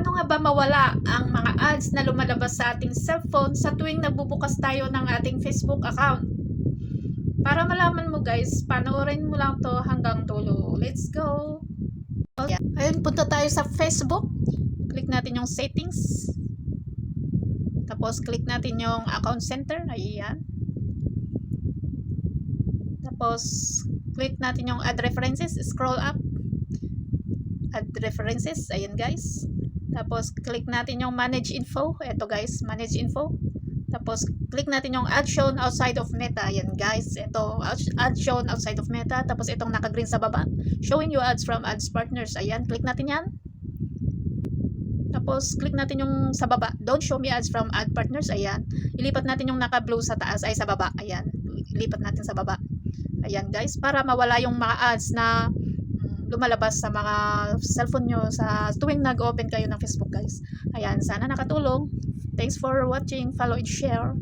Paano nga ba mawala ang mga ads na lumalabas sa ating cellphone sa tuwing nagbubukas tayo ng ating Facebook account? Para malaman mo guys, panoorin mo lang to hanggang dulo. Let's go! Ayun, punta tayo sa Facebook. Click natin yung settings. Tapos click natin yung account center. Ayan. Tapos click natin yung add references. Scroll up. Add references. Ayan guys. Tapos click natin yung manage info. Ito guys, manage info. Tapos click natin yung add shown outside of Meta. Ayan guys, ito add shown outside of Meta. Tapos itong naka-green sa baba, showing you ads from ads partners. Ayan, click natin yan. Tapos click natin yung sa baba, don't show me ads from ad partners. Ayan, ilipat natin yung naka-blue sa taas ay sa baba. Ayan, ilipat natin sa baba. Ayan guys, para mawala yung mga ads na lumalabas sa mga cellphone nyo sa tuwing nag-open kayo ng Facebook guys. Ayan, sana nakatulong. Thanks for watching. Follow and share.